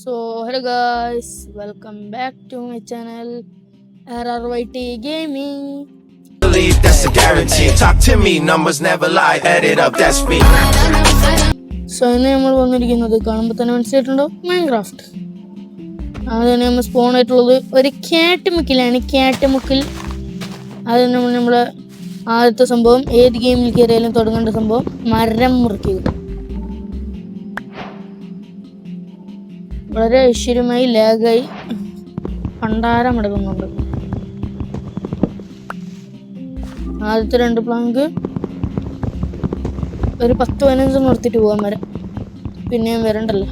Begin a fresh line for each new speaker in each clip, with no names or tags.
So, hello guys, welcome back to my channel RRYT Gaming.
Believe that's a guarantee. Talk to me, numbers never lie. Add it up, that's me.
So, ഇന്ന് നമ്മൾ വന്നിരിക്കുന്നത് കാണുമ്പോൾ തന്നെ മനസ്സിലായിട്ടുണ്ടോ, Minecraft. അതിന് നമ്മൾ spawn ആയിട്ടുള്ളത് ഒരു ക്യാറ്റുമുക്കിലാണ്. ക്യാറ്റുമുക്കിൽ അത് നമ്മൾ ആദ്യത്തെ സംഭവം ഏത് ഗെയിമിൽ കയറിയാലും തുടങ്ങേണ്ട സംഭവം മരം മുറിക്കുക. വളരെ ഐശ്വര്യമായി ലാഗായി പണ്ടാരം എടുക്കുന്നുണ്ട്. ആദ്യത്തെ 2 പ്ലാങ്ക് ഒരു 10-15 നിർത്തിയിട്ട് പോകാൻ വരാം. പിന്നെയും വരണ്ടല്ലോ,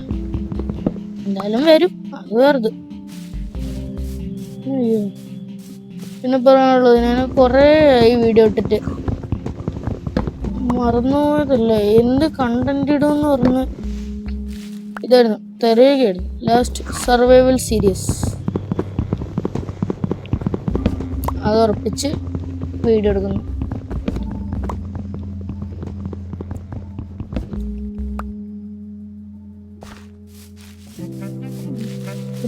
എന്തായാലും വരും, അത് വെറുതെ. അയ്യോ, പിന്നെ പറയാനുള്ളത്, ഞാൻ കുറേ ആയി വീഡിയോ ഇട്ടിട്ട് മറന്നുപോയതല്ല എന്ത് കണ്ടന്റ് ഇടുമെന്ന് പറഞ്ഞ്. ഇതായിരുന്നു തെരയുകയായിരുന്നു ലാസ്റ്റ് സർവൈവൽ സീരീസ്. അത് ഉറപ്പിച്ച് വീഡിയോ എടുക്കുന്നു.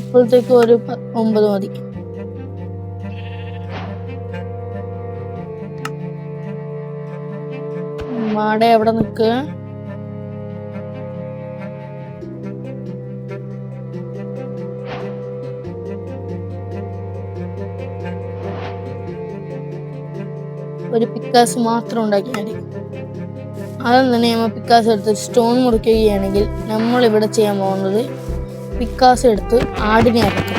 ഇപ്പോഴത്തേക്ക് ഒരു 9 മതി. മാട എവിടെ നിൽക്കുക? ഒരു പിക്കാസ് മാത്രം ഉണ്ടാക്കിയാൽ മതി. അതും തന്നെ നമ്മൾ പിക്കാസ് എടുത്ത് സ്റ്റോൺ മുറിക്കുകയാണെങ്കിൽ നമ്മളിവിടെ ചെയ്യാൻ പോകുന്നത് പിക്കാസ് എടുത്ത് ആടിനെ അടക്കും.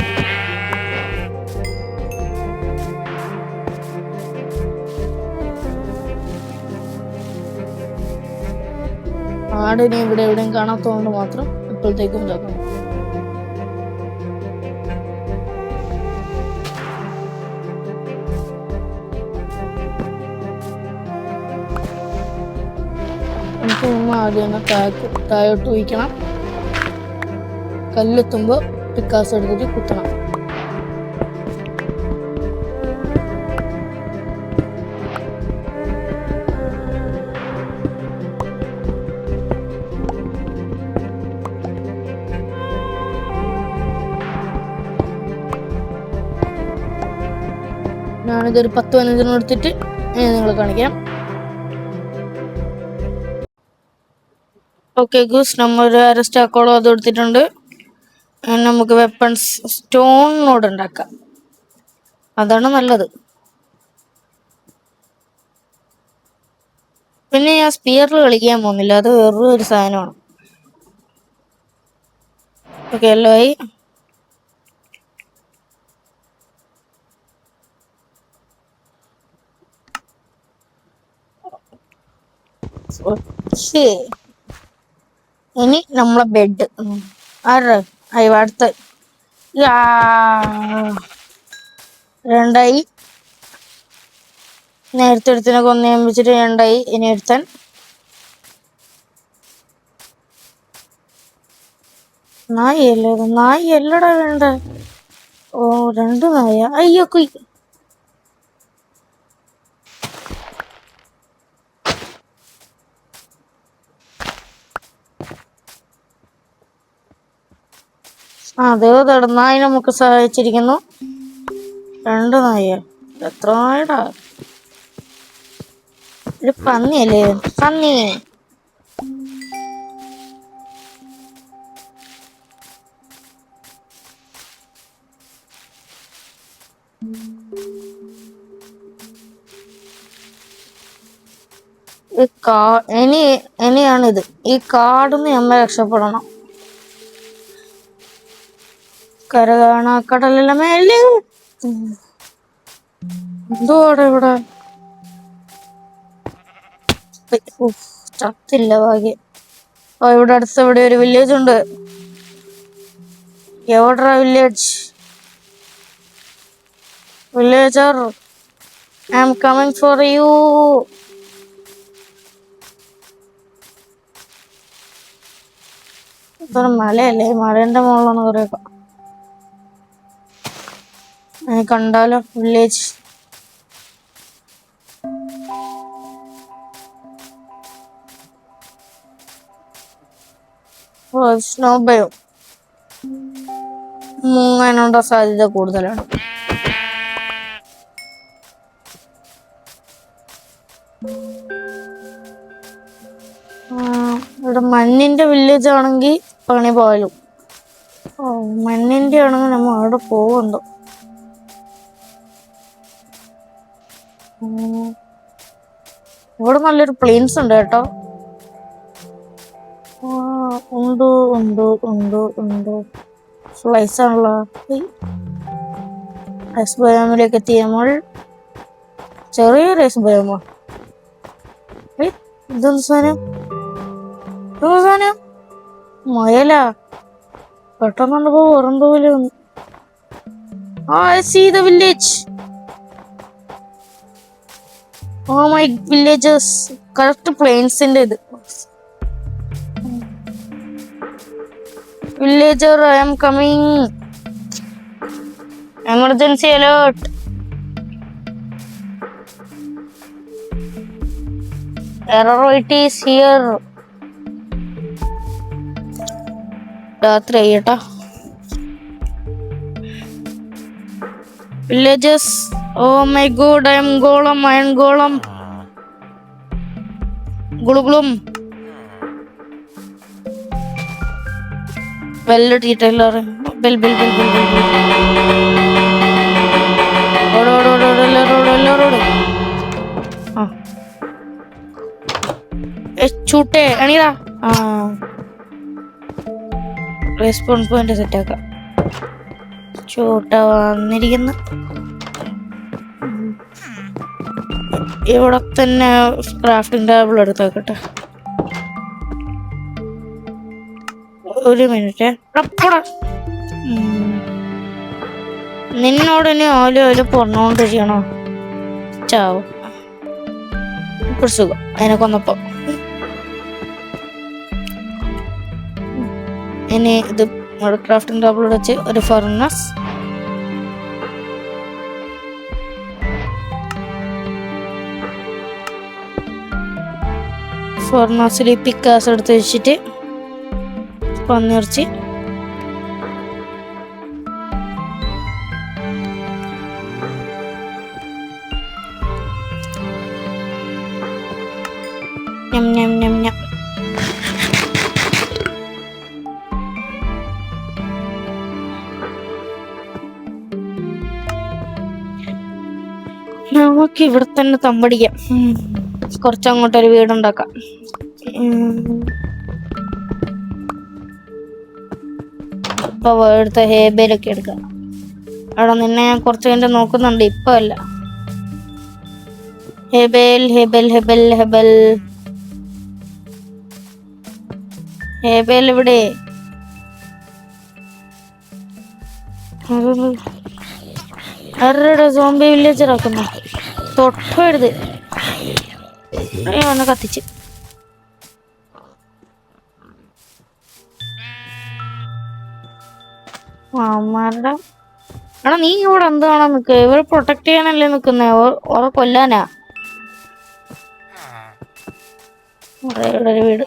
ആടിനെ ഇവിടെ എവിടെയും കാണാത്തതുകൊണ്ട് മാത്രം ഇപ്പോഴത്തേക്കും ഉണ്ടാക്കണം. നമുക്ക് ആദ്യം താഴോട്ട് വീക്കണം. കല്ലെത്തുമ്പോൾ പിക്കാസ് എടുത്തിട്ട് കുത്തണം. ഞാനിതൊരു 10-15 എടുത്തിട്ട് നിങ്ങളെ കാണിക്കാം. ഓക്കെ ഗൂസ്, നമ്മൾ ഒരു അരസ്റ്റാക്കോളം അത് എടുത്തിട്ടുണ്ട്. നമുക്ക് വെപ്പൺസ് സ്റ്റോണിനോട് ഉണ്ടാക്കാം, അതാണ് നല്ലത്. പിന്നെ ഞാൻ സ്പിയറിൽ കളിക്കാൻ പോകുന്നില്ല, അത് വേറൊരു സാധനമാണ്. ഓക്കെ, എല്ലോ ആയി. ഇനി നമ്മളെ ബെഡ് അടുത്ത 2 നേരത്തെ എടുത്തിനെ കൊന്നേം വെച്ചിട്ട് 2. ഇനി എടുത്താൻ നായി എല്ലടാ വേണ്ട. ഓ, 2 നായ. അയ്യോ കുയ്. അതേ നായി നമുക്ക് സഹായിച്ചിരിക്കുന്നു. 2 നായ. എത്ര നായടാ? ഒരു പന്നിയല്ലേ, പന്നി. ഇനിയാണിത്. ഈ കാടിന്ന് നമ്മൾ രക്ഷപ്പെടണം. കര കാണാ കടലിലെ മേലെ എന്തോടെ ഇവിടെ ചത്തില്ല ഭാഗ്യം. ഓ, ഇവിടെ അടുത്ത് ഇവിടെ ഒരു വില്ലേജ് ഉണ്ട്. എവിടാ village? Villager, I am coming for you. ഇതൊരു മലയല്ലേ, മലേന്റെ മുകളിലാണ് കുറേയൊക്കെ. കണ്ടാലോ വില്ലേജ്? Snow bio. മുങ്ങാനുള്ള സാധ്യത കൂടുതലാണ്. ഇവിടെ മണ്ണിന്റെ വില്ലേജ് ആണെങ്കിൽ പണി പോയാലും. മണ്ണിന്റെ ആണെങ്കിൽ നമ്മൾ അവിടെ പോവുണ്ടോ? ഇവിടെ നല്ലൊരു പ്ലെയിൻസ് ഉണ്ട് കേട്ടോ. ഉണ്ട് ഉണ്ട് ഉണ്ട് ഉണ്ട്. ഫ്ലൈസ് ആണല്ലോ. റൈസ് ബയോമിലേക്ക് എത്തി നമ്മൾ. ചെറിയ റൈസ് ബയോമോ? ഇതൊന്നും സാധനം മുയലാ. പെട്ടെന്ന് കണ്ടപ്പോ ഉറന്ത പോലെ വന്നു. I see the village. Oh my villages. Correct plains in it. Villager, I am coming. Emergency alert. Error it is here. രാത്രി ആയിട്ടാ. Villages. Oh my god, I am golem, iron golem. Glum. Well detailer. Bell. Road. ചൂട്ടേ അണിടാ. Response point set ആക്കാം. ചൂട്ട വന്നിരിക്കുന്നു. ഇവിടെ തന്നെ crafting table എടുത്ത് വെക്കട്ടെ. ഒരു മിനിറ്റ്. നിന്നോട് ഇനി ഓല പൊണ്ണോണ്ട് ചെയ്യണോ? ചാവും. ഒരു സുഖം അതിനെ കൊന്നപ്പോ. ഇനി ഇത് ക്രാഫ്റ്റിംഗ് ടേബിൾ വെച്ച് ഒരു ഫർണസ്. ഫർണസിൽ പിക്കാസ് എടുത്ത് വെച്ചിട്ട് പന്നിറച്ചി. നമുക്ക് ഇവിടെ തന്നെ തമ്പടിക്കാം. കുറച്ചങ്ങോട്ടൊരു വീടുണ്ടാക്കാം. ഇപ്പൊ എടുത്ത ഹേബേലൊക്കെ എടുക്കാം. അവിടെ നിന്നെ ഞാൻ കുറച്ച് കഴിഞ്ഞ് നോക്കുന്നുണ്ട്. ഇപ്പൊ അല്ല. ഹേബേൽ ഇവിടെ. ആരുടെ സോംബി വില്ലേജർ ആക്കുന്നു? തൊട്ടരുത്. ഒന്ന് കത്തിച്ച്. അമ്മാരുടെ എടാ നീ ഇവിടെ എന്താണോ നിക്ക്? ഇവരെ പ്രൊട്ടക്ട് ചെയ്യാനല്ലേ നിക്കുന്നേ? ഓറെ കൊല്ലാനാ. ഒരു വീട്.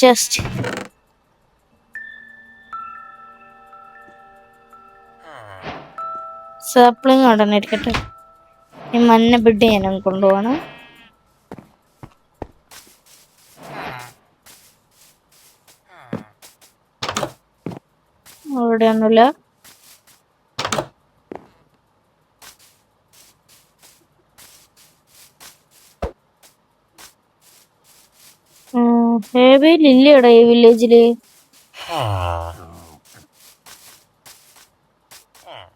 ചെസ്റ്റ്. സാപ്ലിങ് ഉടനെ ഇരിക്കട്ടെ. ഈ മഞ്ഞ ബെഡ് ഞാൻ കൊണ്ടുപോകണം. അവിടെയൊന്നുമില്ല. ഹേബേലില്ലടാ ഈ വില്ലേജില്.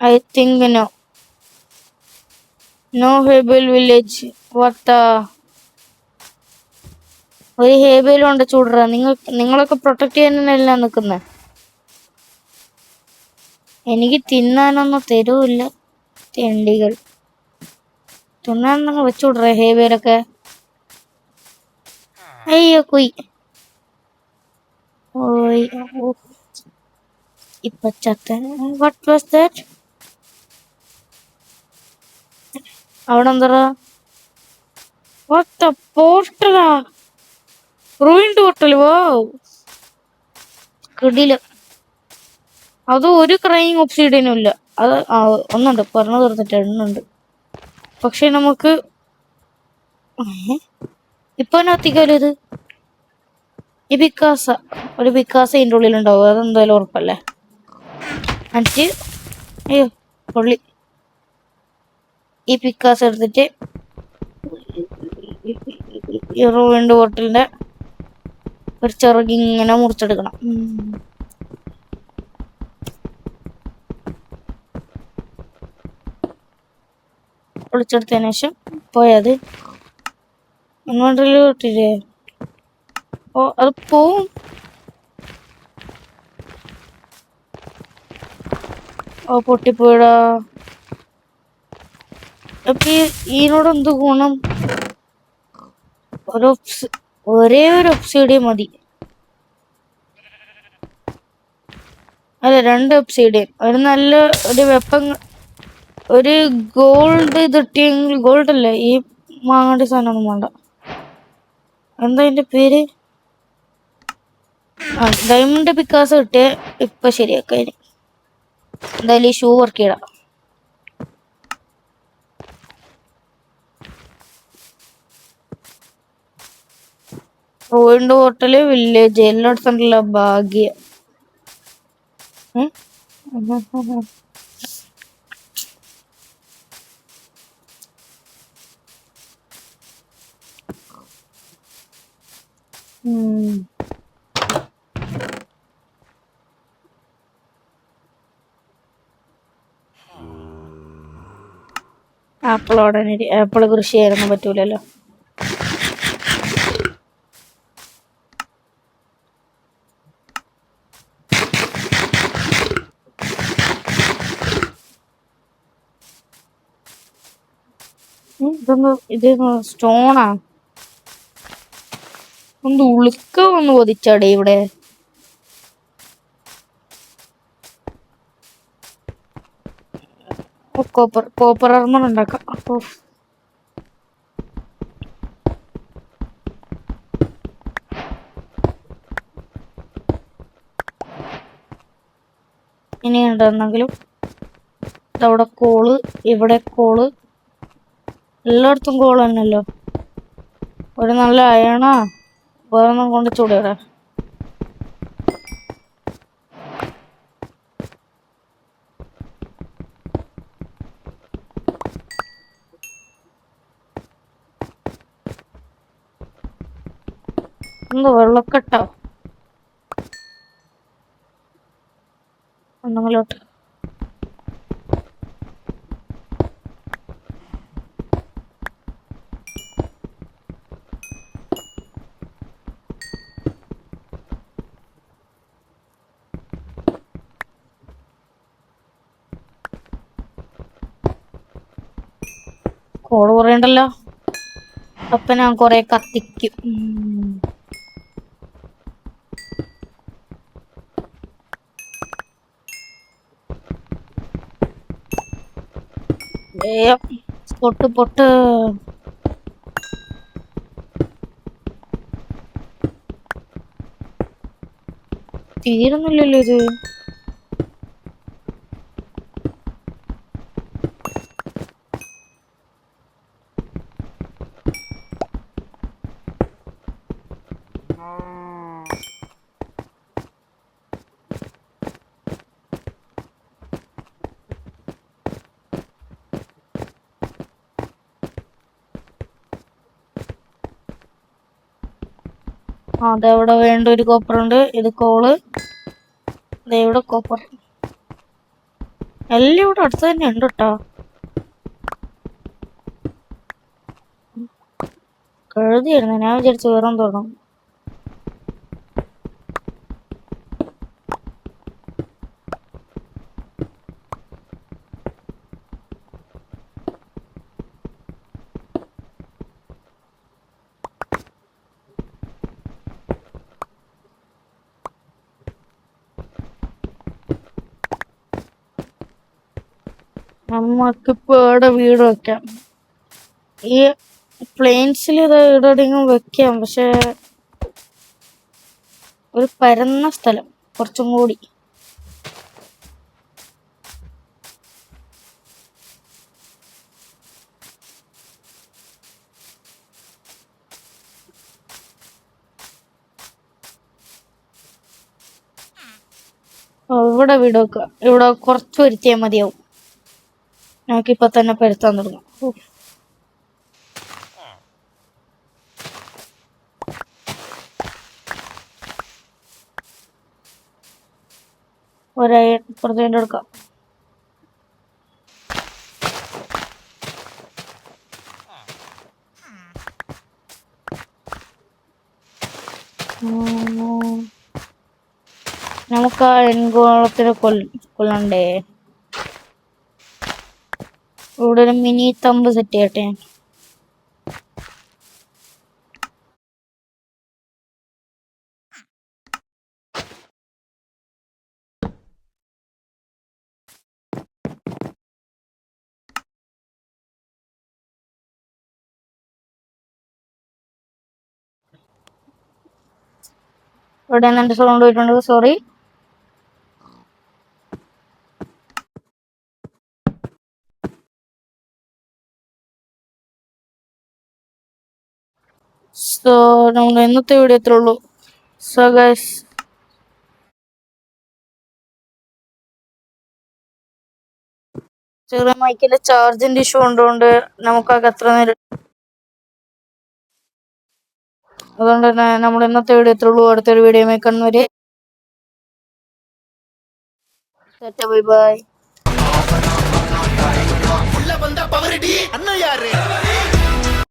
I think no ഹേബേൽ വില്ലേജ്. ഒരു ഹേബേലും ഉണ്ട് ചൂടറ. നിങ്ങളൊക്കെ പ്രൊട്ടക്ട് ചെയ്യാനല്ല നിക്കുന്നേ. എനിക്ക് തിന്നാനൊന്നും തരൂല്ല തെണ്ടികൾ. തിന്നാനൊന്നും വെച്ചുവിടറേ ഹേബേലൊക്കെ. അയ്യോ കുയി. ഓയ് ഇപ്പൊ ചത്ത. What was that? അവിടെ എന്താ? What the portal? Ruined portal. Wow. കിടിലം. അത് ഒരു ക്രൈം ഒബ്സിഡിയനും ഇല്ല. അത് ഒന്നുണ്ട്, പറഞ്ഞു തീർത്തിട്ട് എണ്ണുണ്ട്. പക്ഷെ നമുക്ക് ഇപ്പൊ എത്തിക്കാലോ ഇത്. ഈ പിക്കാസ, ഒരു പിക്കാസ ഇതിൻ്റെ ഉള്ളിലുണ്ടാവും, അതെന്തായാലും ഉറപ്പല്ലേ. എന്നിട്ട് അയ്യോ പൊള്ളി. ഈ പിക്കാസ എടുത്തിട്ട് ഈ റൂവിൻ്റെ ബോട്ടിലിന്റെ ഒരു ചിറകി ഇങ്ങനെ മുറിച്ചെടുക്കണം. പൊളിച്ചെടുത്തതിന് ശേഷം പോയത് ഇൻവെന്ററിയിൽ ഇട്ടില്ലേ. ഓ അത് പോവും. ഓ പൊട്ടിപ്പോയിടാ. അപ്പൊ ഇതിനോട് എന്ത് ഗുണം? ഒരേ ഒരു ഒബ്സിഡിയൻ മതി. അല്ല, 2 ഒബ്സിഡിയൻ. ഒരു നല്ല ഒരു വെപ്പൺ, ഒരു ഗോൾഡ് ഇതിട്ടെങ്കിൽ, ഗോൾഡ് അല്ലേ ഈ മാങ്ങാണ്ടി സാധനമൊന്നും വേണ്ട. എന്താ അതിന്റെ പേര്? ഡയമണ്ട് പിക്കാസ് കിട്ടിയ ഇപ്പൊ ശരിയാക്കാം. എന്തായാലും ഈ ഷൂ വർക്ക് ചെയ്യണം. റോയിന്റെ ഹോട്ടല്, വില്ലേജ് എല്ലായിടത്തുണ്ടല്ല ഭാഗ്യ. ആപ്പിൾ കൃഷി ചെയ്യാനൊന്നും പറ്റൂലല്ലോ. ഇത് സ്റ്റോണാ. ഒന്ന് ഉളുക്ക ഒന്ന് കൊതിച്ചാടേ ഇവിടെ. കോപ്പർ ആർമർ ഉണ്ടാക്കാം. അപ്പൊ ഇനി ഉണ്ടെന്നെങ്കിലും ഇതവിടെ കോള്, ഇവിടെ കോള്, എല്ലായിടത്തും കോള് തന്നെയല്ലോ. ഒരു നല്ല അയണാ വേറൊന്നും കൊണ്ട് ചൂടാ. എന്താ വെള്ളക്കെട്ടോ ഒന്നെങ്കിലോട്ട്. കോള് കുറയണ്ടല്ലോ. അപ്പൊ ഞാൻ കൊറേ കത്തിക്കും. പൊട്ട് തീരുന്നില്ലല്ലോ ഇത്. അതെവിടെ വേണ്ട ഒരു കോപ്പർ ഉണ്ട്. ഇത് കോള്, ഇതെവിടെ കോപ്പർ, എല്ലാം ഇവിടെ അടുത്ത് തന്നെ ഉണ്ട് കേട്ടോ. കഴുതിയായിരുന്നു, ഞാൻ വിചാരിച്ചു വേറെ തോന്നും. നമുക്കിപ്പോ ഇവിടെ വീട് വെക്കാം. ഈ പ്ലെയിൻസിൽ ഇത് എവിടെയെങ്കിലും വെക്കാം, പക്ഷെ ഒരു പരന്ന സ്ഥലം കുറച്ചും കൂടി. ഇവിടെ വീട് വെക്കുക. ഇവിടെ കുറച്ച് വരുത്തിയാൽ മതിയാവും. നമുക്കിപ്പോൾ തന്നെ പരുത്താൻ തുടങ്ങാം. പുറത്തേൻ്റെ എടുക്കാം. നമുക്ക് ആ എൻഗോളത്തിന് കൊല്ലണ്ടേ. ഇവിടെ ഒരു മിനി തമ്പ് സെറ്റ് ചെയ്യട്ടെ. ഇവിടെ നിന്ന് എൻ്റെ സൗണ്ട് പോയിട്ടുണ്ട്, സോറി. സോ നമ്മൾ ഇന്നത്തെ വീഡിയോ എത്ര ഉള്ളൂ. സോ ഗൈസ്, ചെറിയ മൈക്കിന്റെ ചാർജിന്റെ ഇഷ്യൂ ഉണ്ടോണ്ട് നമുക്കൊക്കെ അത്ര നേരം, അതുകൊണ്ട് തന്നെ നമ്മൾ ഇന്നത്തെ വീഡിയോ എത്ര ഉള്ളൂ. അടുത്തൊരു വീഡിയോ കാണുന്നവരെ ബൈ ബൈ.